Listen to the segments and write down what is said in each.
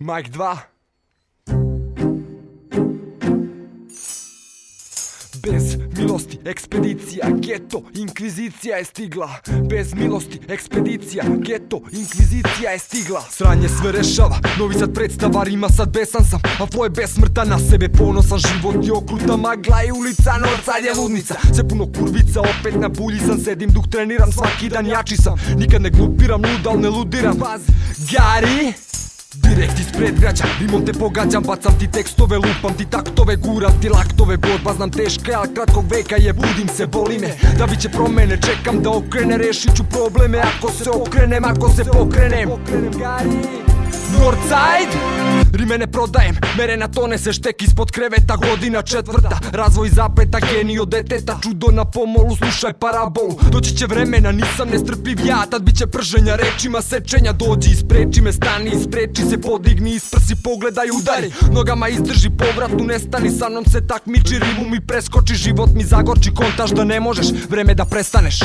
Mike 2. Bez milosti ekspedicija, geto, inkvizicija je stigla. Bez milosti ekspedicija, geto, inkvizicija je stigla. Sranje sve rešava, novi sad predstava rima, sad besan sam, a flow je besmrtan, na sebe ponosan. Život je okruta magla i ulica, no sad je ludnica. Sve puno kurvica, opet na bulji sam, sedim dok treniram, svaki dan jači sam. Nikad ne glupiram, ludal ne ludiram. Gari direkt ispred građa, rimom te pogađam, bacam ti tekstove, lupam ti taktove, guram ti laktove. Borba znam teška, ali kratkog veka je, budim se, boli me. Da bit će promene, čekam da okrene, rešit ću probleme. Ako se okrenem, ako se pokrenem. Northside, rime ne prodajem, mere na tone se štek ispod kreveta. Godina četvrta, razvoj zapeta, genij od deteta. Čudo na pomolu, slušaj parabolu. Doći će vremena, nisam nestrpljiv ja, tad bit će prženja, rečima sečenja. Dođi, ispreči me, stani, ispreči se, podigni, isprsi, pogledaj, udari. Nogama izdrži, povratu nestani, sa mnom se takmiči, rimu mi preskoči, život mi zagorči, kontaš da ne možeš, vreme da prestaneš.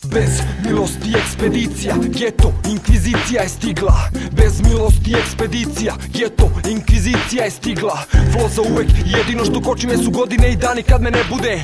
Bez milosti ekspedicija, geto, inkvizicija je stigla. Bez milosti ekspedicija, geto, inkvizicija je stigla. Flow za uvek, jedino što koči me su godine i dani kad me ne bude.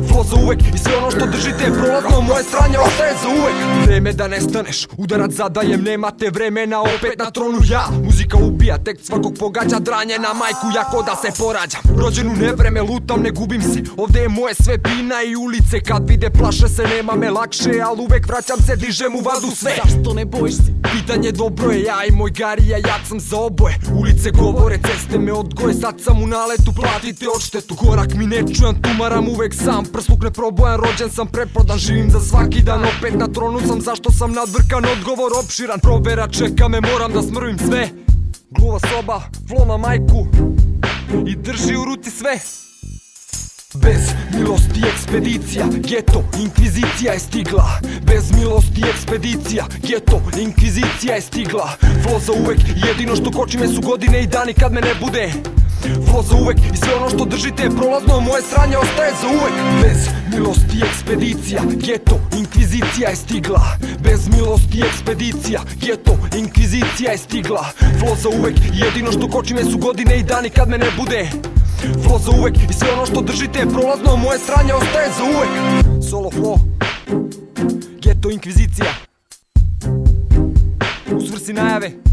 Flow za uvek i sve ono što držite je prolazno, moje sranje ostaje za uvek. Vreme da nestaneš, udarac zadajem, nemate vremena, opet na tronu ja. Muzika ubija, tekst svakog pogađa, dranje na majku, jako da se porađam. Rođen u nevreme, lutam, ne gubim se, ovde je moje sve bina i ulice. Kad vide plaše se, nema me lakše, al uvek vraćam se, dižem u vazduh sve. Zašto ne bojiš se? Pitanje dobro je, ja i moj Garija, jak sam za oboje. Ulice govore, ceste me odgoje, sad sam u naletu, platite odštetu. Korak mi ne čujem, tumaram uvek sam, prsluk ne probojan, rođen sam preprodan, živim za svaki dan, opet na tronu sam. Zašto sam nadvrkan, odgovor opširan, provera čeka me, moram da smrvim sve. Gluva soba, flow na majku i drži u ruci sve. Bez milosti ekspedicija, geto, inkvizicija je stigla. Bez milosti ekspedicija, geto, inkvizicija je stigla. Flow za uvek, jedino što koči me su godine i dani kad me ne bude. Flow za uvek i sve ono što držite je prolazno, moje sranje ostaje za uvek. Bez milosti ekspedicija, geto, inkvizicija je stigla. Bez milosti ekspedicija, geto, inkvizicija je stigla. Flow za uvek, jedino što koči me su godine i dani kad me ne bude. Flow za uvek i sve ono što držite je prolazno, moje sranje ostaje za uvek. Solo flow, geto, inkvizicija. U svrsi najave.